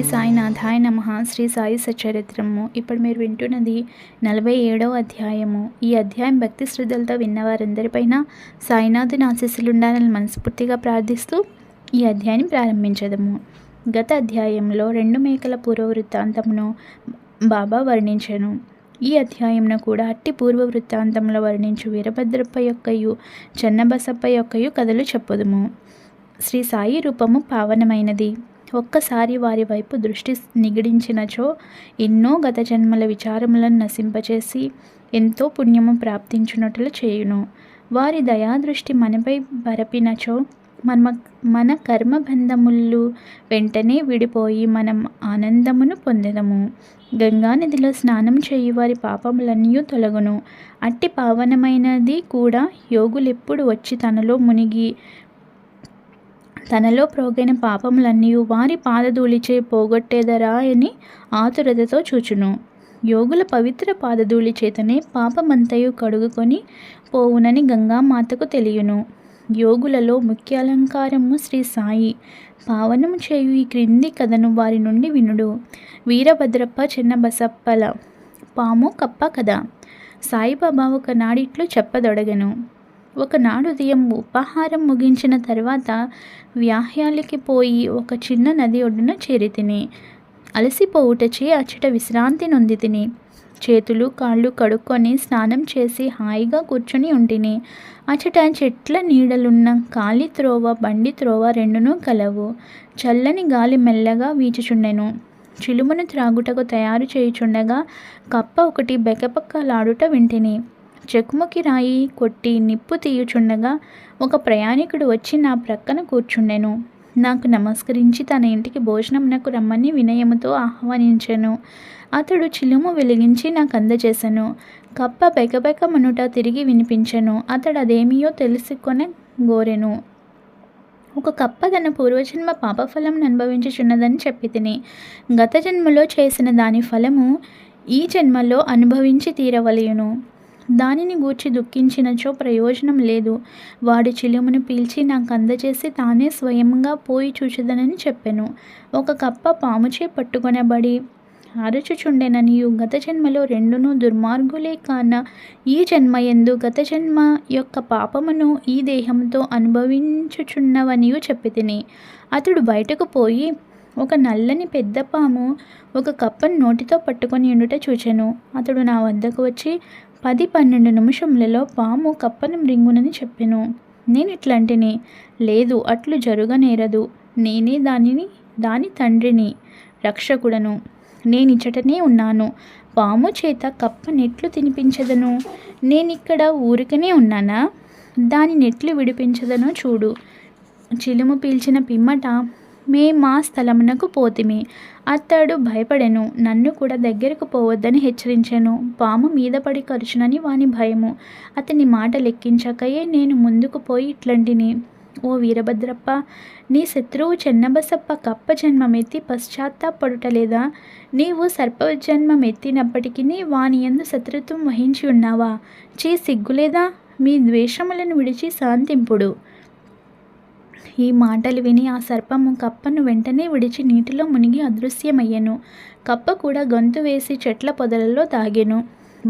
సాయినాథాయ నమః. శ్రీ సాయి సచరిత్రము. ఇప్పుడు మీరు వింటున్నది 47వ అధ్యాయము. ఈ అధ్యాయం భక్తి శ్రద్ధలతో విన్నవారందరిపైన సాయినాథుని ఆశీస్సులుండాలని మనస్ఫూర్తిగా ప్రార్థిస్తూ ఈ అధ్యాయాన్ని ప్రారంభించదము. గత అధ్యాయంలో 2 మేకల పూర్వ వృత్తాంతమును బాబా వర్ణించెను. ఈ అధ్యాయంను కూడా అట్టి పూర్వ వృత్తాంతంలో వర్ణించు వీరభద్రప్ప యొక్కయు చెన్నబసప్ప యొక్కయు కథలు చెప్పుదుము. శ్రీ సాయి రూపము పావనమైనది. ఒక్కసారి వారి వైపు దృష్టి నిగిడించినచో ఎన్నో గత జన్మల విచారములను నశింపచేసి ఎంతో పుణ్యము ప్రాప్తించున్నట్లు చేయును. వారి దయాదృష్టి మనపై బరపినచో మన కర్మబంధములు వెంటనే విడిపోయి మనం ఆనందమును పొందెదము. గంగానదిలో స్నానం చేయి వారి పాపములన్నీ తొలగును. అట్టి పావనమైనది కూడా యోగులెప్పుడు వచ్చి తనలో ప్రోగైన పాపములన్నీ వారి పాదధూళిచే పోగొట్టేదరా అని ఆతురతతో చూచును. యోగుల పవిత్ర పాదధూళి చేతనే పాపమంతయు కడుగుకొని పోవునని గంగామాతకు తెలియను. యోగులలో ముఖ్య అలంకారము శ్రీ సాయి. పావనము చేయు ఈ క్రింది కథను వారి నుండి వినుడు. వీరభద్రప్ప చెన్నబసప్పల పాము కప్ప కథ. సాయిబాబా ఒకనాడిట్లు చెప్పదొడగెను. ఒకనాడు ఉదయం ఉపాహారం ముగించిన తర్వాత వ్యాహ్యాలకి పోయి ఒక చిన్న నది ఒడ్డున చేరితిని. అలసిపోవుటచే అచ్చట విశ్రాంతి నొంది తిని. చేతులు కాళ్ళు కడుక్కొని స్నానం చేసి హాయిగా కూర్చొని ఉంటిని. అచ్చట చెట్ల నీడలున్న కాలి త్రోవ బండి త్రోవ రెండునూ కలవు. చల్లని గాలి మెల్లగా వీచుచుండెను. చిలుమును త్రాగుటకు తయారు చేయుచుండగా కప్ప ఒకటి బెకపక్కలాడుట వింటిని. చెకుముకి రాయి కొట్టి నిప్పు తీయుచుండగా ఒక ప్రయాణికుడు వచ్చి నా ప్రక్కన కూర్చుండెను. నాకు నమస్కరించి తన ఇంటికి భోజనమునకు రమ్మని వినయముతో ఆహ్వానించెను. అతడు చిలుము వెలిగించి నాకు అందజేసెను. కప్ప బెకబెకమనుట తిరిగి వినిపించెను. అతడు అదేమియో తెలుసుకొని గోరెను. ఒక కప్ప తన పూర్వజన్మ పాపఫలం అనుభవించుచున్నదని చెప్పి తిని. గత జన్మలో చేసిన దాని ఫలము ఈ జన్మలో అనుభవించి తీరవలయును. దానిని గూర్చి దుఃఖించినచో ప్రయోజనం లేదు. వాడి చిలుమును పీల్చి నాకు అందజేసి తానే స్వయంగా పోయి చూచెదనని చెప్పెను. ఒక కప్ప పాముచే పట్టుకొనబడి అరచుచుండెననియు గత జన్మలో రెండును దుర్మార్గులే కాన ఈ జన్మయందు గత జన్మ యొక్క పాపమును ఈ దేహంతో అనుభవించుచున్నవనియు చెప్పి తిని. అతడు బయటకు పోయి ఒక నల్లని పెద్ద పాము ఒక కప్పను నోటితో పట్టుకొని ఉండుట చూచెను. అతడు నా వద్దకు వచ్చి 10-12 నిమిషములలో పాము కప్పను మృంగునని చెప్పెను. నేను ఇట్లాంటిని, లేదు అట్లు జరుగనేరదు. నేనే దాని తండ్రిని, రక్షకుడను. నేనిచ్చటనే ఉన్నాను. పాము చేత కప్ప నెట్లు తినిపించదను. నేనిక్కడ ఊరికనే ఉన్నానా? దాని నెట్లు విడిపించదనో చూడు. చిలుము పీల్చిన పిమ్మట మా స్థలమునకు పోతిమి. అతడు భయపడెను. నన్ను కూడా దగ్గరకు పోవద్దని హెచ్చరించెను. పాము మీద పడి కరుచునని వాని భయము. అతని మాట లెక్కించకయే నేను ముందుకు పోయి ఇట్లాంటిని, ఓ వీరభద్రప్ప, నీ శత్రువు చెన్నబసప్ప కప్ప జన్మమెత్తి పశ్చాత్తాపడుటలేదా? నీవు సర్పజన్మమెత్తినప్పటికీ వాని యందు శత్రుత్వం వహించి ఉన్నావా? సిగ్గులేదా? మీ ద్వేషములను విడిచి శాంతింపుడు. ఈ మాటలు విని ఆ సర్పము కప్పను వెంటనే విడిచి నీటిలో మునిగి అదృశ్యమయ్యెను. కప్ప కూడా గొంతు వేసి చెట్ల పొదలలో దాగెను.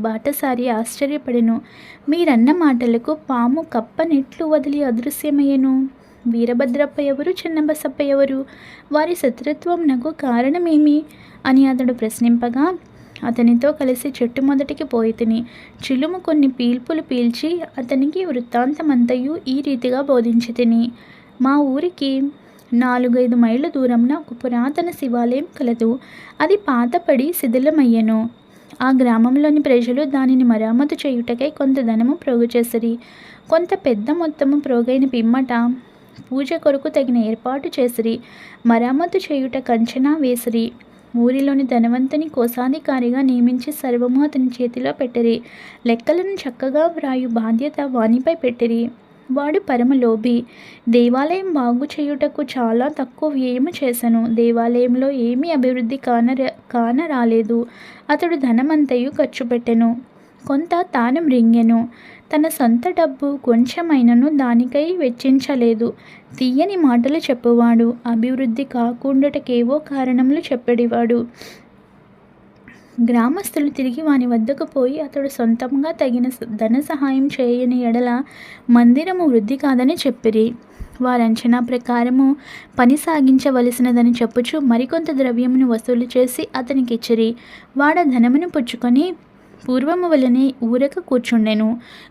బాటసారి ఆశ్చర్యపడెను. మీరన్న మాటలకు పాము కప్ప నెట్లు వదిలి అదృశ్యమయ్యెను. వీరభద్రప్ప ఎవరు? చెన్నబసప్ప ఎవరు? వారి శత్రుత్వం నాకు కారణమేమి అని అతడు ప్రశ్నింపగా అతనితో కలిసి చెట్టు మొదటికి పోయి తిని చిలుము కొన్ని పీల్పులు పీల్చి అతనికి వృత్తాంతమంతయు ఈ రీతిగా బోధించి తిని. మా ఊరికి 4-5 మైళ్ళ దూరంన ఒక పురాతన శివాలయం కలదు. అది పాతపడి శిథిలమయ్యెను. ఆ గ్రామంలోని ప్రజలు దానిని మరమ్మతు చేయుటకై కొంత ధనము ప్రోగు చేసిరి. కొంత పెద్ద మొత్తము ప్రోగైన పిమ్మట పూజ కొరకు తగిన ఏర్పాటు చేసిరి. మరమ్మతు చేయుట కంచెనా వేసిరి. ఊరిలోని ధనవంతుని కోశాధికారిగా నియమించి సర్వము అతని చేతిలో పెట్టిరి. లెక్కలను చక్కగా వ్రాయు బాధ్యత వానిపై పెట్టిరి. వాడు పరమలోభి. దేవాలయం బాగు చేయుటకు చాలా తక్కువ వ్యయము చేసెను. దేవాలయంలో ఏమీ అభివృద్ధి కానరాలేదు. అతడు ధనమంతయు ఖర్చు పెట్టెను. కొంత తాను మృంగెను. తన సొంత డబ్బు కొంచెమైనను దానికై వెచ్చించలేదు. తీయని మాటలు చెప్పువాడు, అభివృద్ధి కాకుండుటకేవో కారణములు చెప్పెడివాడు. గ్రామస్తులు తిరిగి వాని వద్దకు పోయి అతడు సొంతంగా తగిన ధన సహాయం చేయని ఎడల మందిరము వృద్ధి కాదని చెప్పిరి. వారంచనా ప్రకారము పని సాగించవలసినదని చెప్పుచు మరికొంత ద్రవ్యమును వసూలు చేసి అతనికిచ్చిరి. వాడ ధనమును పుచ్చుకొని పూర్వము వలనే ఊరక కూర్చుండెను.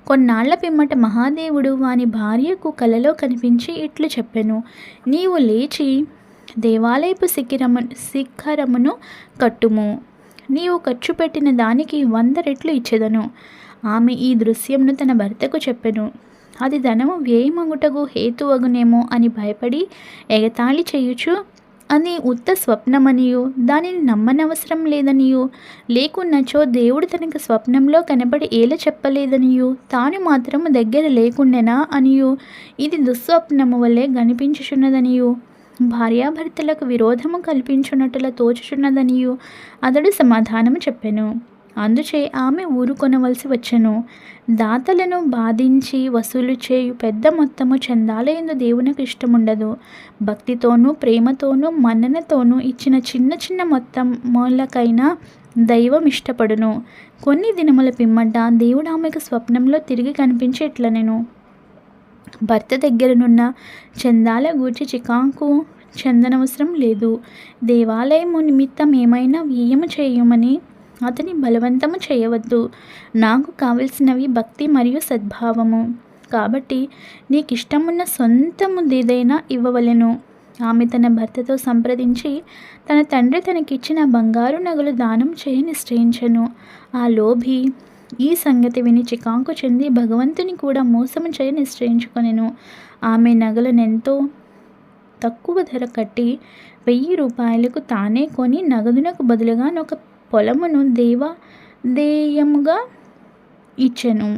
కొన్నాళ్ల పిమ్మట మహాదేవుడు వాని భార్యకు కలలో కనిపించి ఇట్లు చెప్పెను, నీవు లేచి దేవాలయపు శిఖరమును కట్టుము. నీవు ఖర్చు పెట్టిన దానికి 100 రెట్లు ఇచ్చెదను. ఆమె ఈ దృశ్యంను తన భర్తకు చెప్పెను. అది ధనము వ్యయమగుటకు హేతువగునేమో అని భయపడి ఎగతాళి చేయుచు, అది ఉత్త స్వప్నమనియు దానిని నమ్మనవసరం లేదనియు, లేకున్నచో దేవుడు తనకు స్వప్నంలో కనబడి ఏల చెప్పలేదనియు, తాను మాత్రము దగ్గర లేకుండెనా అనియు, ఇది దుస్వప్నము వలె కనిపించుచున్నదనియు, భార్యాభర్తలకు విరోధము కల్పించున్నట్ల తోచుచున్నదనియు అతడు సమాధానము చెప్పెను. అందుచే ఆమె ఊరుకొనవలసి వచ్చెను. దాతలను బాధించి వసూలు చేయు పెద్ద మొత్తము చందాలయందు దేవునికి ఇష్టముండదు. భక్తితోనూ ప్రేమతోనూ మన్ననతోనూ ఇచ్చిన చిన్న చిన్న మొత్తం మూలకైనా దైవం ఇష్టపడును. కొన్ని దినముల పిమ్మట దేవుడు ఆమెకు స్వప్నంలో తిరిగి కనిపించి ఇట్లనెను, భర్త దగ్గరనున్న చందాల గూర్చి చికాకు చెందనవసరం లేదు. దేవాలయము నిమిత్తం ఏమైనా వ్యయము చేయమని అతని బలవంతము చేయవద్దు. నాకు కావలసినవి భక్తి మరియు సద్భావము. కాబట్టి నీకు ఇష్టమున్న సొంతముదేదైనా ఇవ్వవలెను. ఆమె తన భర్తతో సంప్రదించి తన తండ్రి తనకిచ్చిన బంగారు నగలు దానం చేయ నిశ్చయించెను. ఆ లోభి ఈ సంగతి విని చికాకు చెంది భగవంతుని కూడా మోసము చేయ నిశ్చయించుకొనెను. ఆమె నగలనెంతో తక్కువ ధర కట్టి 1000 రూపాయలకు తానే కొని నగదునకు బదులుగా ఒక పొలమును దేయముగా ఇచ్చెను.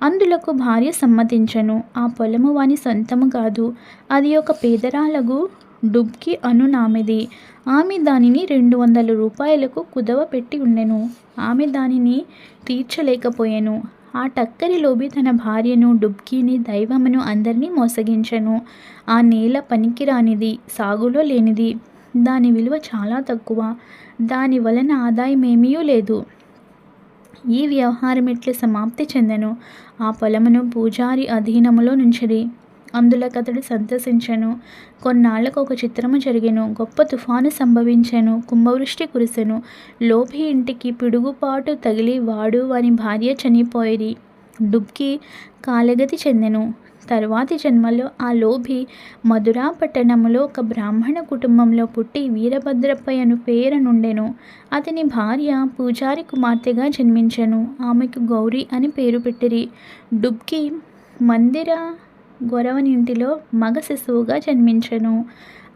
అందులకు భార్య సమ్మతించెను. ఆ పొలము వాని సొంతము కాదు, అది ఒక పేదరాలగు డుబ్కి అనునామెది. ఆమె దానిని 200 రూపాయలకు కుదవ పెట్టి ఉండెను. ఆమె దానిని తీర్చలేకపోయెను. ఆ టక్కరి లోబి తన భార్యను, డుబ్కీని, దైవమును అందరినీ మోసగించెను. ఆ నేల పనికిరానిది, సాగులో లేనిది. దాని విలువ చాలా తక్కువ. దాని వలన ఆదాయమేమీ లేదు. ఈ వ్యవహారం ఇట్లు సమాప్తి చెందెను. ఆ పొలమును పూజారి అధీనములో నుంచిరి. అందులకతడు సంతసించెను. కొన్నాళ్లకు ఒక చిత్రము జరిగెను. గొప్ప తుఫాను సంభవించెను. కుంభవృష్టి కురిసెను. లోభి ఇంటికి పిడుగుపాటు తగిలి వాడు వాని భార్య చనిపోయిరి. డుబ్కి కాలగతి చెందెను. తరువాతి జన్మలో ఆ లోభి మధురా పట్టణములో ఒక బ్రాహ్మణ కుటుంబంలో పుట్టి వీరభద్రప్ప అను పేరనుండెను. అతని భార్య పూజారి కుమార్తెగా జన్మించెను. ఆమెకు గౌరీ అని పేరు పెట్టిరి. డుబ్కి మందిర గొరవనింటిలో మగ శిశువుగా జన్మించెను.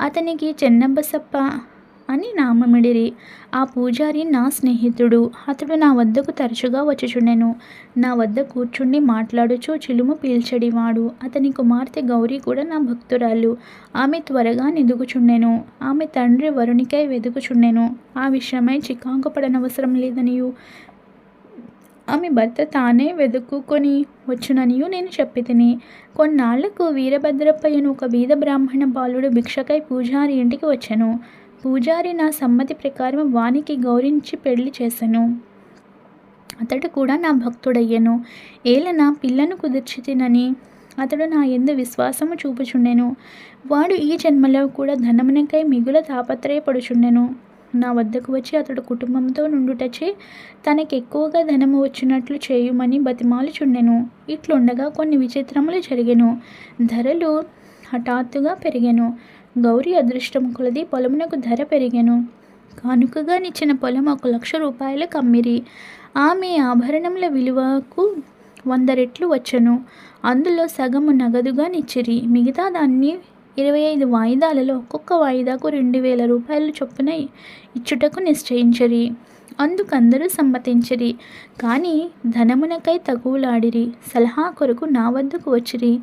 అతనికి చెన్నబసప్ప అని నామమిడిరి. ఆ పూజారి నా స్నేహితుడు. అతడు నా వద్దకు తరచుగా వచ్చుచుండెను. నా వద్ద కూర్చుండి మాట్లాడుచూ చిలుము పీల్చడివాడు. అతని కుమార్తె గౌరీ కూడా నా భక్తురాలు. ఆమె త్వరగా నిదుగుచుండెను. ఆమె తండ్రి వరునికై వెదుకుచుండెను. ఆ విషయమై చికాకు పడనవసరం లేదనియు, ఆమె భర్త తానే వెదుకుకొని వచ్చుననియు నేను చెప్పితిని. కొన్నాళ్లకు వీరభద్రప్పయ్యను ఒక బీద బ్రాహ్మణ బాలుడు భిక్షకై పూజారి ఇంటికి వచ్చెను. పూజారి నా సమ్మతి ప్రకారం వానికి గౌరించి పెళ్లి చేసెను. అతడు కూడా నా భక్తుడయ్యెను. ఏలన పిల్లను కుదిర్చితినని అతడు నా యందు విశ్వాసము చూపుచుండెను. వాడు ఈ జన్మలో కూడా ధనమునకై మిగుల తాపత్రయపడుచుండెను. నా వద్దకు వచ్చి అతడు కుటుంబంతో నుండుటచే తనకెక్కువగా ధనము వచ్చినట్లు చేయుమని బతిమాలుచుండెను. ఇట్లుండగా కొన్ని విచిత్రములు జరిగెను. ధరలు హఠాత్తుగా పెరిగెను. గౌరీ అదృష్టం కొలది పొలమునకు ధర పెరిగెను. కానుకగా నిచ్చిన పొలం 1,00,000 రూపాయలకు అమ్మిరి. ఆమె ఆభరణముల విలువకు 100 రెట్లు వచ్చెను. అందులో సగము నగదుగా నిచ్చిరి. మిగతా దాన్ని 25 వాయిదాలలో ఒక్కొక్క వాయిదాకు 2,000 రూపాయలు చొప్పున ఇచ్చుటకు నిశ్చయించిరి. అందుకందరూ సమ్మతించిరి. కానీ ధనమునకై తగువులాడిరి. సలహా కొరకు నా వద్దకు వచ్చిరి.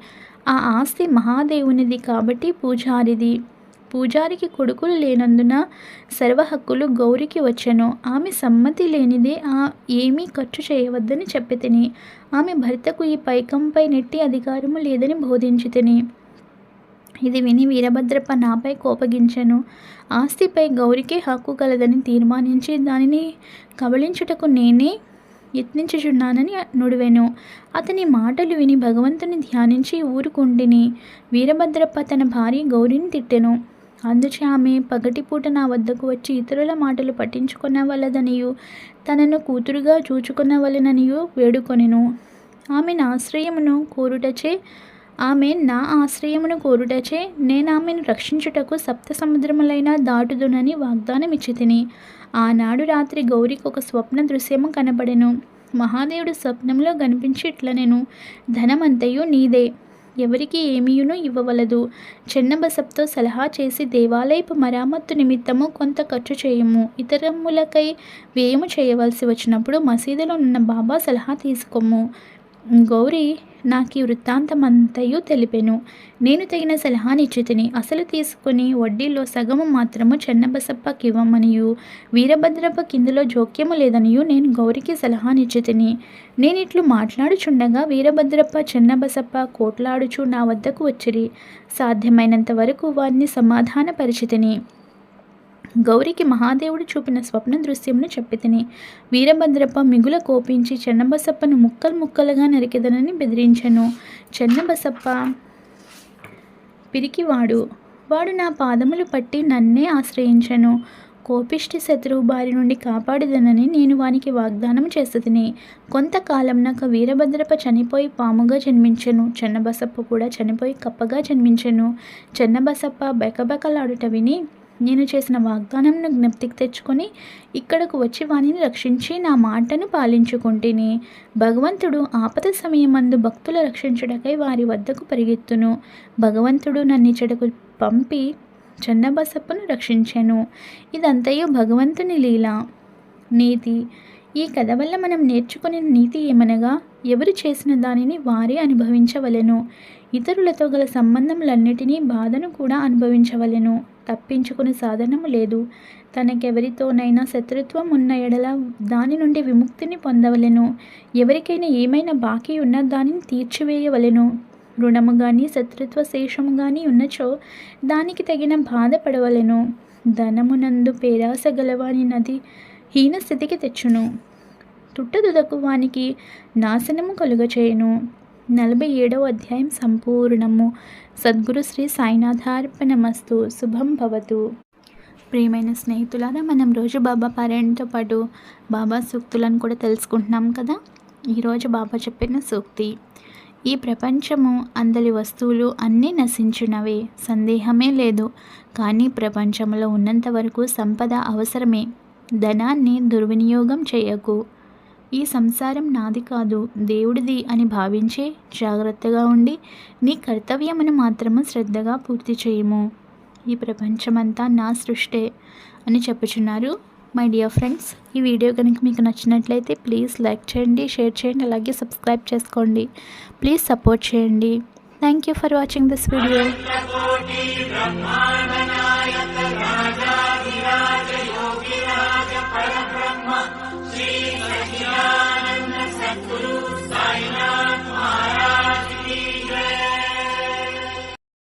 ఆ ఆస్తి మహాదేవునిది కాబట్టి పూజారిది. పూజారికి కొడుకులు లేనందున సర్వ హక్కులు గౌరికి వచ్చెను. ఆమె సమ్మతి లేనిదే ఏమీ ఖర్చు చేయవద్దని చెప్పి తిని, ఆమె భర్తకు ఈ పైకంపై నెట్టి అధికారము లేదని బోధించి తిని. ఇది విని వీరభద్రప్ప నాపై కోపగించెను. ఆస్తిపై గౌరికే హక్కు కలదని తీర్మానించి దానిని కబళించుటకు నేనే యత్నించుచున్నానని నుడివెను. అతని మాటలు విని భగవంతుని ధ్యానించి ఊరుకుంటిని. వీరభద్రప్ప తన భార్య గౌరిని తిట్టెను. అందుచే ఆమె పగటిపూట నా వద్దకు వచ్చి ఇతరుల మాటలు పట్టించుకొనవలదనియు తనను కూతురుగా చూచుకొనవలెననియు వేడుకొనెను. ఆమె నా ఆశ్రయమును కోరుటచే నేనామెను రక్షించుటకు సప్త సముద్రములైనా దాటుదునని వాగ్దానమిచ్చి తిని. ఆనాడు రాత్రి గౌరికి ఒక స్వప్న దృశ్యము కనబడెను. మహాదేవుడు స్వప్నంలో కనిపించి ఇట్లనెను, ధనమంతయు నీదే, ఎవరికి ఏమీయును ఇవ్వవలదు. చెన్నబసప్తో సలహా చేసి దేవాలయపు మరామత్తు నిమిత్తము కొంత ఖర్చు చేయము. ఇతరములకై వ్యయము చేయవలసి వచ్చినప్పుడు మసీదులో ఉన్న బాబా సలహా తీసుకోము. గౌరి నాకు ఈ వృత్తాంతమంతయు తెలిపెను. నేను తగిన సలహానిచ్చి తిని. అసలు తీసుకుని వడ్డీలో సగము మాత్రము చెన్నబసప్పకివ్వమనియు వీరభద్రప్ప కిందులో జోక్యము లేదనియు నేను గౌరికి సలహానిచ్చి తిని. నేనిట్లు మాట్లాడుచుండగా వీరభద్రప్ప చెన్నబసప్ప కోట్లాడుచు నా వద్దకు వచ్చిరి. సాధ్యమైనంత వరకు వారిని సమాధానపరిచితిని. గౌరికి మహాదేవుడు చూపిన స్వప్న దృశ్యమును చెప్పి తిని. వీరభద్రప్ప మిగుల కోపించి చెన్నబసప్పను ముక్కలు ముక్కలుగా నరికెదనని బెదిరించెను. చెన్నబసప్ప పిరికివాడు, వాడు నా పాదములు పట్టి నన్నే ఆశ్రయించెను. కోపిష్టి శత్రువు బారి నుండి కాపాడిదనని నేను వానికి వాగ్దానం చేస్తుతిని. కొంతకాలంనక వీరభద్రప్ప చనిపోయి పాముగా జన్మించెను. చెన్నబసప్ప కూడా చనిపోయి కప్పగా జన్మించెను. చెన్నబసప్ప బెకబెకలాడుట విని నేను చేసిన వాగ్దానంను జ్ఞప్తికి తెచ్చుకొని ఇక్కడకు వచ్చి వానిని రక్షించి నా మాటను పాలించుకుంటుని. భగవంతుడు ఆపద సమయమందు భక్తుల రక్షించుటకై వారి వద్దకు పరిగెత్తును. భగవంతుడు నన్నిచ్చటకు పంపి చెన్నబసప్పను రక్షించెను. ఇదంతయు భగవంతుని లీల. నీతి. ఈ కథ వల్ల మనం నేర్చుకునే నీతి ఏమనగా, ఎవరు చేసిన దానిని వారే అనుభవించవలెను. ఇతరులతో గల సంబంధములన్నిటినీ బాధను కూడా అనుభవించవలెను. తప్పించుకునే సాధనము లేదు. తనకెవరితోనైనా శత్రుత్వం ఉన్న ఎడల దాని నుండి విముక్తిని పొందవలెను. ఎవరికైనా ఏమైనా బాకీ ఉన్న దానిని తీర్చివేయవలెను. రుణము కానీ శత్రుత్వ శేషము కానీ ఉన్నచో దానికి తగిన బాధపడవలెను. ధనమునందు పేరాస గలవాని నది హీన స్థితికి తెచ్చును. తుట్టదుదకు వానికి నాశనము కలుగచేయును. 47వ అధ్యాయం సంపూర్ణము. సద్గురు శ్రీ సాయినాథార్పణమస్తు. శుభం భవతు. ప్రియమైన స్నేహితులారా, మనం రోజు బాబా పారాయణతో పాటు బాబా సూక్తులను కూడా తెలుసుకుంటున్నాం కదా. ఈరోజు బాబా చెప్పిన సూక్తి, ఈ ప్రపంచము అందరి వస్తువులు అన్నీ నశించినవే, సందేహమే లేదు. కానీ ప్రపంచంలో ఉన్నంత వరకు సంపద అవసరమే. ధనాన్ని దుర్వినియోగం చేయకు. ఈ సంసారం నాది కాదు, దేవుడిది అని భావించి జాగ్రత్తగా ఉండి నీ కర్తవ్యమును మాత్రము శ్రద్ధగా పూర్తి చేయము. ఈ ప్రపంచమంతా నా సృష్టే అని చెప్పుచున్నారు. మై డియర్ ఫ్రెండ్స్, ఈ వీడియో కనుక మీకు నచ్చినట్లయితే ప్లీజ్ లైక్ చేయండి, షేర్ చేయండి, అలాగే సబ్స్క్రైబ్ చేసుకోండి. ప్లీజ్ సపోర్ట్ చేయండి. Thank you for watching this video.